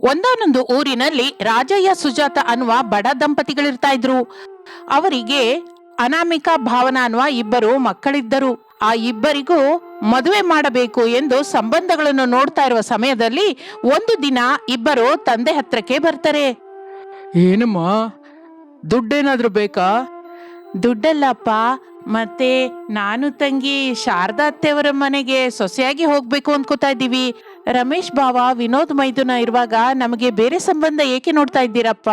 ಒಂದಾನೊಂದು ಊರಿನಲ್ಲಿ ರಾಜಯ್ಯ ಸುಜಾತ ಅನ್ನುವ ಬಡ ದಂಪತಿಗಳಿರ್ತಾ ಇದ್ರು. ಅವರಿಗೆ ಅನಾಮಿಕಾ ಭಾವನಾ ಅನ್ನುವ ಇಬ್ಬರು ಮಕ್ಕಳಿದ್ದರು. ಆ ಇಬ್ಬರಿಗೂ ಮದುವೆ ಮಾಡಬೇಕು ಎಂದು ಸಂಬಂಧಗಳನ್ನು ನೋಡ್ತಾ ಇರುವ ಸಮಯದಲ್ಲಿ ಒಂದು ದಿನ ಇಬ್ಬರು ತಂದೆ ಹತ್ರಕ್ಕೆ ಬರ್ತಾರೆ. ಏನಮ್ಮ, ದುಡ್ಡೇನಾದ್ರೂ ಬೇಕಾ? ದುಡ್ಡಲ್ಲಪ್ಪ, ಮತ್ತೆ ನಾನು ತಂಗಿ ಶಾರದಾ ಅತ್ತೆಯವರ ಮನೆಗೆ ಸೊಸೆಯಾಗಿ ಹೋಗ್ಬೇಕು ಅನ್ಕೋತಾ ಇದ್ದೀವಿ. ರಮೇಶ್ ಬಾವ ವಿನೋದ್ ಮೈದುನ ಇರುವಾಗ ನಮಗೆ ಬೇರೆ ಸಂಬಂಧ ಏಕೆ ನೋಡ್ತಾ ಇದ್ದೀರಪ್ಪ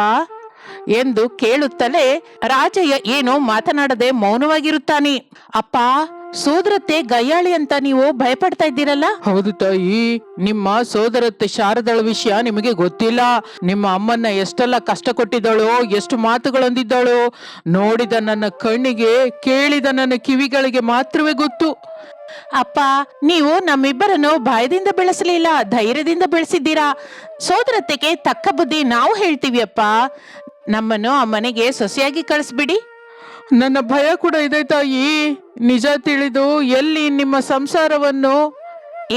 ಎಂದು ಕೇಳುತ್ತಲೇ ರಾಜಯ್ಯ ಏನೋ ಮಾತನಾಡದೆ ಮೌನವಾಗಿರುತ್ತಾನೆ. ಅಪ್ಪ, ಸೋದರತ್ತೆ ಗಯ್ಯಾಳಿ ಅಂತ ನೀವು ಭಯಪಡ್ತಾ ಇದ್ದೀರಲ್ಲ? ಹೌದು ತಾಯಿ, ನಿಮ್ಮ ಸೋದರತ್ತೆ ಶಾರದಳ ವಿಷಯ ನಿಮಗೆ ಗೊತ್ತಿಲ್ಲ. ನಿಮ್ಮ ಅಮ್ಮನ್ನ ಎಷ್ಟೆಲ್ಲ ಕಷ್ಟ ಕೊಟ್ಟಿದ್ದಾಳೋ, ಎಷ್ಟು ಮಾತುಗಳಂದಿದ್ದಾಳೋ ನೋಡಿದ ನನ್ನ ಕಣ್ಣಿಗೆ, ಕೇಳಿದ ನನ್ನ ಕಿವಿಗಳಿಗೆ ಮಾತ್ರವೇ ಗೊತ್ತು. ಅಪ್ಪ, ನೀವು ನಮ್ಮಿಬ್ಬರನ್ನು ಭಯದಿಂದ ಬೆಳೆಸಲಿಲ್ಲ, ಧೈರ್ಯದಿಂದ ಬೆಳೆಸಿದ್ದೀರಾ. ಸೋದರತ್ತೆಗೆ ತಕ್ಕ ಬುದ್ಧಿ ನಾವು ಹೇಳ್ತೀವಿ ಅಪ್ಪ. ನಮ್ಮನ್ನು ಆ ಮನೆಗೆ ಸೊಸೆಯಾಗಿ ಕಳಿಸ್ಬಿಡಿ. ನನ್ನ ಭಯ ಕೂಡ ಇದೆ ತಾಯಿ. ನಿಜ ತಿಳಿದು ಎಲ್ಲಿ ನಿಮ್ಮ ಸಂಸಾರವನ್ನು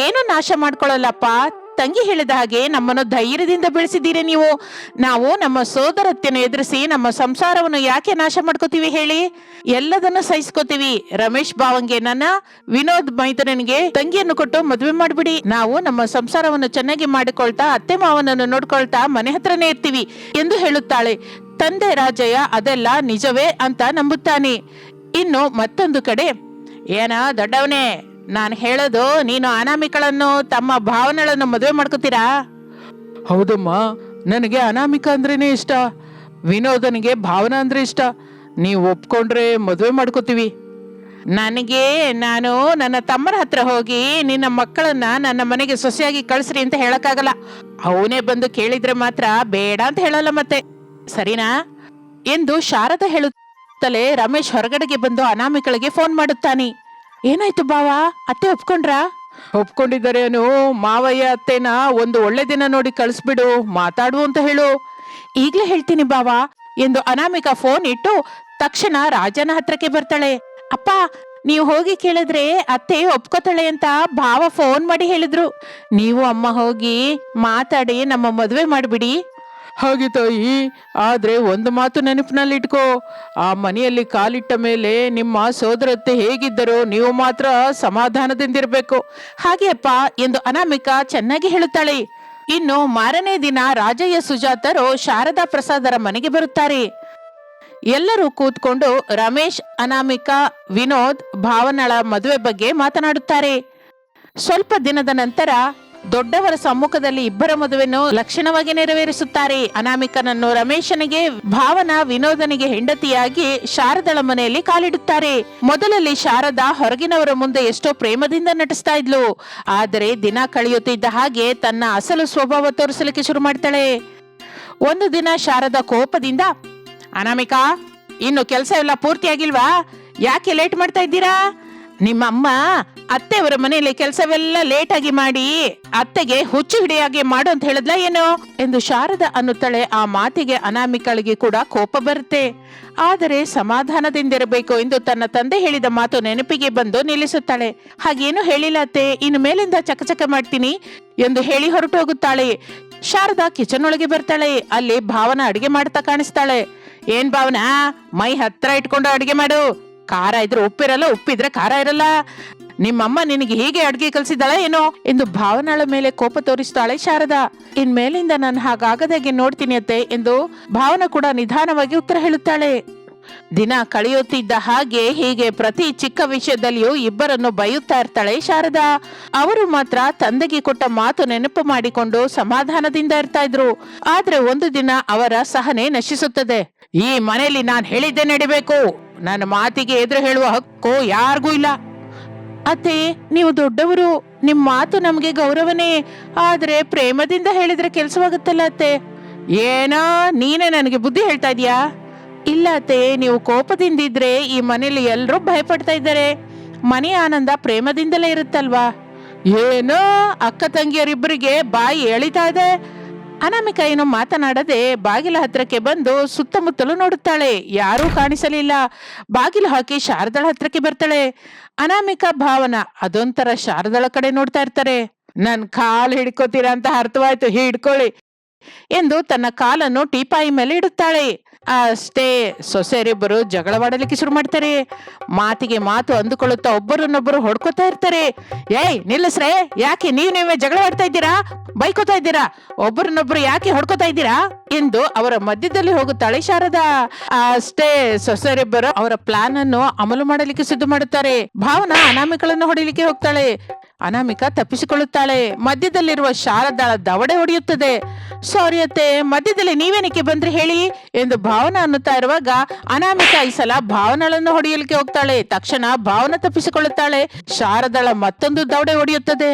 ಏನು ನಾಶ ಮಾಡ್ಕೊಳ್ಳಲ್ಲಪ್ಪ. ತಂಗಿ ಹೇಳಿದ ಹಾಗೆ ನಮ್ಮನ್ನು ಧೈರ್ಯದಿಂದ ಬೆಳೆಸಿದ್ದೀರಿ ನೀವು. ನಾವು ನಮ್ಮ ಸೋದರತ್ತೆಯನ್ನು ಎದುರಿಸಿ ನಮ್ಮ ಸಂಸಾರವನ್ನು ಯಾಕೆ ನಾಶ ಮಾಡ್ಕೋತೀವಿ ಹೇಳಿ? ಎಲ್ಲದನ್ನು ಸಹಿಸ್ಕೋತೀವಿ. ರಮೇಶ್ ಬಾವಂಗೆ ನನ್ನ, ವಿನೋದ್ ಮೈದನನಿಗೆ ತಂಗಿಯನ್ನು ಕೊಟ್ಟು ಮದುವೆ ಮಾಡ್ಬಿಡಿ. ನಾವು ನಮ್ಮ ಸಂಸಾರವನ್ನು ಚೆನ್ನಾಗಿ ಮಾಡಿಕೊಳ್ತಾ ಅತ್ತೆ ಮಾವನನ್ನು ನೋಡ್ಕೊಳ್ತಾ ಮನೆ ಹತ್ರನೇ ಇರ್ತೀವಿ ಎಂದು ಹೇಳುತ್ತಾಳೆ. ತಂದೆ ರಾಜಯ್ಯ ಅದೆಲ್ಲ ನಿಜವೇ ಅಂತ ನಂಬುತ್ತಾನೆ. ಇನ್ನು ಮತ್ತೊಂದು ಕಡೆ, ಏನ ದೊಡ್ಡವನೇ, ನಾನು ಹೇಳೋದು ನೀನು ಅನಾಮಿಕಳನ್ನು ತಮ್ಮ ಭಾವನೆಗಳನ್ನು ಮದುವೆ ಮಾಡ್ಕೋತೀರಾ? ಹೌದಮ್ಮ, ನನಗೆ ಅನಾಮಿಕಾ ಅಂದ್ರೇನೆ ಇಷ್ಟ. ವಿನೋದನಿಗೆ ಭಾವನಾ ಅಂದ್ರೆ ಇಷ್ಟ. ನೀವು ಒಪ್ಕೊಂಡ್ರೆ ಮದುವೆ ಮಾಡ್ಕೋತೀವಿ. ನಾನು ನನ್ನ ತಮ್ಮರ ಹತ್ರ ಹೋಗಿ ನಿನ್ನ ಮಕ್ಕಳನ್ನ ನನ್ನ ಮನೆಗೆ ಸೊಸೆಯಾಗಿ ಕಳಿಸ್ರಿ ಅಂತ ಹೇಳಕ್ಕಾಗಲ್ಲ. ಅವನೇ ಬಂದು ಕೇಳಿದ್ರೆ ಮಾತ್ರ ಬೇಡ ಅಂತ ಹೇಳಲ್ಲ ಮತ್ತೆ, ಸರಿನಾ ಎಂದು ಶಾರದಾ ಹೇಳುತ್ತಲೇ ರಮೇಶ್ ಹೊರಗಡೆಗೆ ಬಂದು ಅನಾಮಿಕಳಿಗೆ ಫೋನ್ ಮಾಡುತ್ತಾನೆ. ಏನಾಯ್ತು ಬಾವ, ಅತ್ತೆ ಒಪ್ಕೊಂಡ್ರಾ? ಒಪ್ಕೊಂಡಿದ್ದಾರೆ ಅನು. ಮಾವಯ್ಯ ಅತ್ತೆನ ಒಂದು ಒಳ್ಳೆ ದಿನ ನೋಡಿ ಕಳಿಸ್ಬಿಡು, ಮಾತಾಡು ಅಂತ ಹೇಳು. ಈಗ್ಲೇ ಹೇಳ್ತೀನಿ ಬಾವ ಎಂದು ಅನಾಮಿಕಾ ಫೋನ್ ಇಟ್ಟು ತಕ್ಷಣ ರಾಜನ ಹತ್ರಕ್ಕೆ ಬರ್ತಾಳೆ. ಅಪ್ಪ, ನೀವು ಹೋಗಿ ಕೇಳಿದ್ರೆ ಅತ್ತೆ ಒಪ್ಕೋತಾಳೆ ಅಂತ ಭಾವ ಫೋನ್ ಮಾಡಿ ಹೇಳಿದ್ರು. ನೀವು ಅಮ್ಮ ಹೋಗಿ ಮಾತಾಡಿ ನಮ್ಮ ಮದುವೆ ಮಾಡ್ಬಿಡಿ. ಹಾಗೆ ತಾಯಿ, ಆದ್ರೆ ಒಂದು ಮಾತು ನೆನಪಿನಲ್ಲಿ ಇಟ್ಕೋ. ಆ ಮನೆಯಲ್ಲಿ ಕಾಲಿಟ್ಟ ಮೇಲೆ ನಿಮ್ಮ ಸೋದರತ್ತೆ ಹೇಗಿದ್ದರೋ ನೀವು ಮಾತ್ರ ಸಮಾಧಾನದಿಂದಿರ್ಬೇಕು. ಹಾಗೆ ಅಪ್ಪ ಎಂದು ಅನಾಮಿಕಾ ಚೆನ್ನಾಗಿ ಹೇಳುತ್ತಾಳೆ. ಇನ್ನು ಮಾರನೇ ದಿನ ರಾಜಯ್ಯ ಸುಜಾತರು ಶಾರದಾ ಪ್ರಸಾದರ ಮನೆಗೆ ಬರುತ್ತಾರೆ. ಎಲ್ಲರೂ ಕೂತ್ಕೊಂಡು ರಮೇಶ್, ಅನಾಮಿಕಾ, ವಿನೋದ್, ಭಾವನಳ ಮದುವೆ ಬಗ್ಗೆ ಮಾತನಾಡುತ್ತಾರೆ. ಸ್ವಲ್ಪ ದಿನದ ನಂತರ ದೊಡ್ಡವರ ಸಮ್ಮುಖದಲ್ಲಿ ಇಬ್ಬರ ಮದುವೆಯನ್ನು ಲಕ್ಷಣವಾಗಿ ನೆರವೇರಿಸುತ್ತಾರೆ. ಅನಾಮಿಕನನ್ನು ರಮೇಶನಿಗೆ, ಭಾವನಾ ವಿನೋದನಿಗೆ ಹೆಂಡತಿಯಾಗಿ ಶಾರದಳ ಮನೆಯಲ್ಲಿ ಕಾಲಿಡುತ್ತಾರೆ. ಮೊದಲಲ್ಲಿ ಶಾರದಾ ಹೊರಗಿನವರ ಮುಂದೆ ಎಷ್ಟೋ ಪ್ರೇಮದಿಂದ ನಟಿಸ್ತಾ ಇದ್ಲು. ಆದರೆ ದಿನ ಕಳೆಯುತ್ತಿದ್ದ ಹಾಗೆ ತನ್ನ ಅಸಲು ಸ್ವಭಾವ ತೋರಿಸಲಿಕ್ಕೆ ಶುರು ಮಾಡ್ತಾಳೆ. ಒಂದು ದಿನ ಶಾರದಾ ಕೋಪದಿಂದ, ಅನಾಮಿಕಾ, ಇನ್ನು ಕೆಲಸ ಎಲ್ಲ ಪೂರ್ತಿಯಾಗಿಲ್ವಾ? ಯಾಕೆ ಲೇಟ್ ಮಾಡ್ತಾ ಇದ್ದೀರಾ? ನಿಮ್ಮಮ್ಮ ಅತ್ತೆಯವರ ಮನೆಯಲ್ಲಿ ಕೆಲಸವೆಲ್ಲ ಲೇಟ್ ಆಗಿ ಮಾಡಿ ಅತ್ತೆಗೆ ಹುಚ್ಚು ಹಿಡಿಯಾಗೆ ಮಾಡು ಅಂತ ಹೇಳಿದ್ಲ ಏನೋ ಎಂದು ಶಾರದಾ ಅನ್ನುತ್ತಾಳೆ. ಆ ಮಾತಿಗೆ ಅನಾಮಿಕಳಿಗೆ ಕೂಡ ಕೋಪ ಬರುತ್ತೆ. ಆದರೆ ಸಮಾಧಾನದಿಂದಿರಬೇಕು ಎಂದು ತನ್ನ ತಂದೆ ಹೇಳಿದ ಮಾತು ನೆನಪಿಗೆ ಬಂದು ನಿಲ್ಲಿಸುತ್ತಾಳೆ. ಹಾಗೇನು ಹೇಳಿಲ್ಲ ಅತ್ತೆ, ಇನ್ನು ಮೇಲಿಂದ ಚಕಚಕ ಮಾಡ್ತೀನಿ ಎಂದು ಹೇಳಿ ಹೊರಟು ಹೋಗುತ್ತಾಳೆ. ಶಾರದಾ ಕಿಚನ್ ಒಳಗೆ ಬರ್ತಾಳೆ. ಅಲ್ಲಿ ಭಾವನಾ ಅಡಿಗೆ ಮಾಡ್ತಾ ಕಾಣಿಸ್ತಾಳೆ. ಏನ್ ಭಾವನಾ, ಮೈ ಹತ್ರ ಇಟ್ಕೊಂಡು ಅಡಿಗೆ ಮಾಡು. ಖಾರ ಇದ್ರೆ ಉಪ್ಪಿರಲ್ಲ, ಉಪ್ಪಿದ್ರೆ ಖಾರ ಇರಲ್ಲ. ನಿಮ್ಮಮ್ಮ ನಿನಗೆ ಹೀಗೆ ಅಡ್ಗೆ ಕಲ್ಸಿದ್ದಾಳ ಏನೋ ಎಂದು ಭಾವನಾಳ ಮೇಲೆ ಕೋಪ ತೋರಿಸ್ತಾಳೆ ಶಾರದಾ. ಇನ್ಮೇಲಿಂದ ನಾನು ಹಾಗಾಗದಾಗೆ ನೋಡ್ತೀನಿ ಅತ್ತೆ ಎಂದು ಭಾವನಾ ಕೂಡ ನಿಧಾನವಾಗಿ ಉತ್ತರ ಹೇಳುತ್ತಾಳೆ. ದಿನ ಕಳೆಯುತ್ತಿದ್ದ ಹಾಗೆ ಹೀಗೆ ಪ್ರತಿ ಚಿಕ್ಕ ವಿಷಯದಲ್ಲಿಯೂ ಇಬ್ಬರನ್ನು ಬೈಯುತ್ತಾ ಇರ್ತಾಳೆ ಶಾರದಾ. ಅವರು ಮಾತ್ರ ತಂದೆಗೆ ಕೊಟ್ಟ ಮಾತು ನೆನಪು ಮಾಡಿಕೊಂಡು ಸಮಾಧಾನದಿಂದ ಇರ್ತಾ ಇದ್ರು. ಆದ್ರೆ ಒಂದು ದಿನ ಅವರ ಸಹನೆ ನಶಿಸುತ್ತದೆ. ಈ ಮನೆಯಲ್ಲಿ ನಾನ್ ಹೇಳಿದ್ದೆ ನಡಿಬೇಕು. ನನ್ನ ಮಾತಿಗೆ ಎದುರು ಹೇಳುವ ಹಕ್ಕು ಯಾರಿಗೂ ಇಲ್ಲ. ಅತ್ತೆ, ನೀವು ದೊಡ್ಡವರು, ನಿಮ್ ಮಾತು ನಮ್ಗೆ ಗೌರವನೇ. ಆದ್ರೆ ಪ್ರೇಮದಿಂದ ಹೇಳಿದ್ರೆ ಕೆಲ್ಸವಾಗುತ್ತಲ್ಲ ಅತ್ತೆ. ಏನೋ ನೀನೇ ನನಗೆ ಬುದ್ಧಿ ಹೇಳ್ತಾ ಇದೀಯಾ? ಇಲ್ಲ ಅತ್ತೆ, ನೀವು ಕೋಪದಿಂದಿದ್ರೆ ಈ ಮನೇಲಿ ಎಲ್ರೂ ಭಯಪಡ್ತಾ ಇದ್ದಾರೆ. ಮನೆ ಆನಂದ ಪ್ರೇಮದಿಂದಲೇ ಇರುತ್ತಲ್ವಾ? ಏನೋ ಅಕ್ಕ ತಂಗಿಯರಿಬ್ಬರಿಗೆ ಬಾಯಿ ಎಳಿತಾ ಇದೆ. ಅನಾಮಿಕಾ ಏನು ಮಾತನಾಡದೆ ಬಾಗಿಲ ಹತ್ರಕ್ಕೆ ಬಂದು ಸುತ್ತಮುತ್ತಲು ನೋಡುತ್ತಾಳೆ. ಯಾರೂ ಕಾಣಿಸಲಿಲ್ಲ. ಬಾಗಿಲು ಹಾಕಿ ಶಾರದಳ ಹತ್ರಕ್ಕೆ ಬರ್ತಾಳೆ. ಅನಾಮಿಕಾ, ಭಾವನಾ ಅದೊಂಥರ ಶಾರದಳ ಕಡೆ ನೋಡ್ತಾ ಇರ್ತಾರೆ. ನನ್ ಕಾಲ್ ಹಿಡ್ಕೋತೀರಾ ಅಂತ ಅರ್ಥವಾಯ್ತು, ಹಿಡ್ಕೊಳ್ಳಿ. ಎಂದು ತನ್ನ ಕಾಲನ್ನು ಟೀಪಾಯಿ ಮೇಲೆ ಇಡುತ್ತಾಳೆ. ಅಷ್ಟೇ, ಸೊಸೆಯರಿಬ್ಬರು ಜಗಳವಾಡಲಿಕ್ಕೆ ಶುರು ಮಾಡ್ತಾರೆ. ಮಾತಿಗೆ ಮಾತು ಅಂದುಕೊಳ್ಳುತ್ತಾ ಒಬ್ಬರನ್ನೊಬ್ಬರು ಹೊಡ್ಕೋತಾ ಇರ್ತಾರೆ. ಏಯ್ ನಿಲ್ಲಿಸ್ರೆ, ಯಾಕೆ ನೀವೇ ಜಗಳ ಆಡ್ತಾ ಇದ್ದೀರಾ, ಬೈಕೋತಾ ಇದ್ದೀರಾ, ಒಬ್ಬರನ್ನೊಬ್ಬರು ಯಾಕೆ ಹೊಡ್ಕೋತಾ ಇದ್ದೀರಾ ಎಂದು ಅವರ ಮಧ್ಯದಲ್ಲಿ ಹೋಗುತ್ತಾಳೆ ಶಾರದಾ. ಅಷ್ಟೇ, ಸೊಸೆಯರಿಬ್ಬರು ಅವರ ಪ್ಲಾನ್ ಅನ್ನು ಅಮಲು ಮಾಡಲಿಕ್ಕೆ ಸಿದ್ಧ ಮಾಡುತ್ತಾರೆ. ಭಾವನಾ ಅನಾಮಿಕಳನ್ನು ಹೊಡಿಲಿಕ್ಕೆ ಹೋಗ್ತಾಳೆ. ಅನಾಮಿಕ ತಪ್ಪಿಸಿಕೊಳ್ಳುತ್ತಾಳೆ. ಮಧ್ಯದಲ್ಲಿರುವ ಶಾರದಾಳ ದವಡೆ ಹೊಡೆಯುತ್ತದೆ. ಸಾರಿ ಅತ್ತೆ, ಮಧ್ಯದಲ್ಲಿ ನೀವೇನಕ್ಕೆ ಬಂದ್ರಿ ಹೇಳಿ ಎಂದು ಭಾವನಾ ಅನ್ನುತ್ತಾ ಇರುವಾಗ ಅನಾಮಿಕ ಈ ಸಲ ಭಾವನಳನ್ನು ಹೊಡೆಯಲಿಕ್ಕೆ ಹೋಗ್ತಾಳೆ. ತಕ್ಷಣ ಭಾವನಾ ತಪ್ಪಿಸಿಕೊಳ್ಳುತ್ತಾಳೆ. ಶಾರದಾಳ ಮತ್ತೊಂದು ದವಡೆ ಹೊಡೆಯುತ್ತದೆ.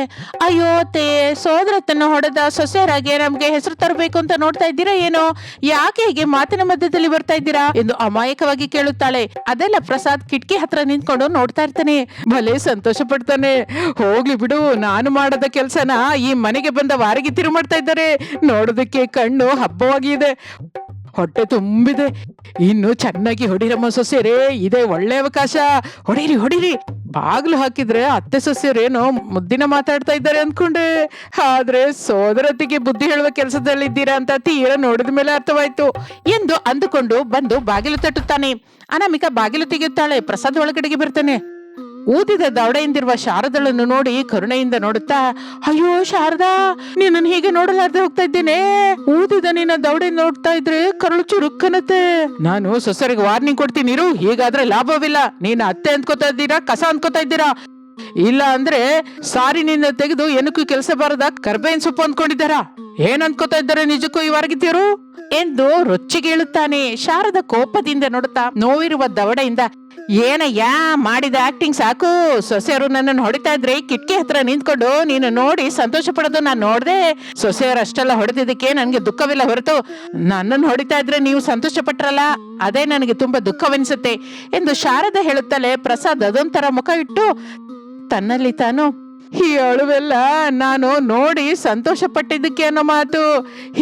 ಅಯ್ಯೋ ಅತ್ತೆ, ಸೋದರತ್ತನ್ನು ಹೊಡೆದ ಸೊಸೆಯರಾಗೆ ನಮ್ಗೆ ಹೆಸರು ತರಬೇಕು ಅಂತ ನೋಡ್ತಾ ಇದ್ದೀರಾ ಏನೋ, ಯಾಕೆ ಹೀಗೆ ಮಾತಿನ ಮಧ್ಯದಲ್ಲಿ ಬರ್ತಾ ಇದ್ದೀರಾ ಎಂದು ಅಮಾಯಕವಾಗಿ ಕೇಳುತ್ತಾಳೆ. ಅದೆಲ್ಲ ಪ್ರಸಾದ್ ಕಿಟಕಿ ಹತ್ರ ನಿಂತ್ಕೊಂಡು ನೋಡ್ತಾ ಇರ್ತಾನೆ. ಭಲೆ ಸಂತೋಷ ಪಡ್ತಾನೆ. ಹೋಗ್ಲಿ ಬಿಡು, ನಾನು ಮಾಡದ ಕೆಲ್ಸನ ಈ ಮನೆಗೆ ಬಂದ ವಾರಿಗೆ ತಿರು ಮಾಡ್ತಾ ಇದ್ದಾರೆ. ನೋಡೋದಕ್ಕೆ ಕಣ್ಣು ಹಬ್ಬವಾಗಿ ಇದೆ, ಹೊಟ್ಟೆ ತುಂಬಿದೆ. ಇನ್ನು ಚೆನ್ನಾಗಿ ಹೊಡಿರಮ್ಮ ಸೊಸೆರೇ, ಇದೇ ಒಳ್ಳೆ ಅವಕಾಶ. ಹೊಡೀರಿ ಹೊಡೀರಿ. ಬಾಗ್ಲು ಹಾಕಿದ್ರೆ ಅತ್ತೆ ಸೊಸೆಯರೇನೋ ಮುದ್ದಿನ ಮಾತಾಡ್ತಾ ಇದ್ದಾರೆ ಅಂದ್ಕೊಂಡೆ, ಆದ್ರೆ ಸೋದರತಿಗೆ ಬುದ್ಧಿ ಹೇಳುವ ಕೆಲಸದಲ್ಲಿದ್ದೀರಾ ಅಂತ ತೀರ ನೋಡಿದ ಮೇಲೆ ಅರ್ಥವಾಯ್ತು ಎಂದು ಅಂದುಕೊಂಡು ಬಂದು ಬಾಗಿಲು ತಟ್ಟುತ್ತಾನೆ. ಅನಾಮಿಕ ಬಾಗಿಲು ತೆಗೆಯುತ್ತಾಳೆ. ಪ್ರಸಾದ್ ಒಳಗಡೆಗೆ ಬರ್ತಾನೆ. ಊದಿದ ದವಡೆಯಿಂದಿರುವ ಶಾರದಳನ್ನು ನೋಡಿ ಕರುಣೆಯಿಂದ ನೋಡುತ್ತಾ, ಅಯ್ಯೋ ಶಾರದಾ, ನೀನನ್ನು ಹೀಗೆ ನೋಡಲಾರ್ದೆ ಹೋಗ್ತಾ ಇದ್ದೇನೆ. ಊದಿದ ನಿನ್ನ ದವಡೆ ನೋಡ್ತಾ ಇದ್ರೆ ಕರುಳು ಚುರುಕ್ಕನತ್ತೆ. ನಾನು ಸೊಸೆರಿಗೆ ವಾರ್ನಿಂಗ್ ಕೊಡ್ತೀನಿ ಇರು, ಹೀಗಾದ್ರೆ ಲಾಭವಿಲ್ಲ. ನೀನ್ ಅತ್ತೆ ಅಂದ್ಕೋತಾ ಇದ್ದೀರಾ, ಕಸ ಅಂದ್ಕೋತಾ ಇದ್ದೀರಾ, ಇಲ್ಲ ಅಂದ್ರೆ ಸಾರಿ ನಿನ್ನ ತೆಗೆದು ಏನಕ್ಕೂ ಕೆಲಸ ಬಾರದ ಕರ್ಬೇವಿನ ಸೊಪ್ಪು ಅಂದ್ಕೊಂಡಿದ್ದಾರ, ಏನ್ ಅನ್ಕೋತಾ ಇದ್ದಾರೆ ನಿಜಕ್ಕೂ ಈ ವಾರಗಿತ್ತಿಯರು ಎಂದು ರೊಚ್ಚಿಗೆ ಹೇಳುತ್ತಾನೆ. ಶಾರದ ಕೋಪದಿಂದ ನೋಡುತ್ತಾ ನೋವಿರುವ ದವಡೆಯಿಂದ, ಏನಯ್ಯ ಮಾಡಿದ ಆಕ್ಟಿಂಗ್ ಸಾಕು. ಸೊಸೆಯರು ನನ್ನನ್ನು ಹೊಡಿತಾ ಇದ್ರೆ ಕಿಟಕಿ ಹತ್ರ ನಿಂತ್ಕೊಂಡು ನೀನು ನೋಡಿ ಸಂತೋಷ ಪಡೋದು ನಾನು ನೋಡ್ದೆ. ಸೊಸೆಯರು ಅಷ್ಟೆಲ್ಲ ಹೊಡೆದಿದ್ದಕ್ಕೆ ನನ್ಗೆ ದುಃಖವಿಲ್ಲ ಹೊರತು ನನ್ನನ್ನು ಹೊಡಿತಾ ಇದ್ರೆ ನೀವು ಸಂತೋಷ ಪಟ್ರಲ್ಲ, ಅದೇ ನನಗೆ ತುಂಬಾ ದುಃಖವೆನಿಸುತ್ತೆ ಎಂದು ಶಾರದ ಹೇಳುತ್ತಲೇ ಪ್ರಸಾದ್ ಅದೊಂಥರ ಮುಖ ಇಟ್ಟು ತನ್ನಲ್ಲಿ ತಾನು, ಈ ಅಳುವೆಲ್ಲ ನಾನು ನೋಡಿ ಸಂತೋಷ ಪಟ್ಟಿದ್ದಕ್ಕೆ ಅನ್ನೋ ಮಾತು,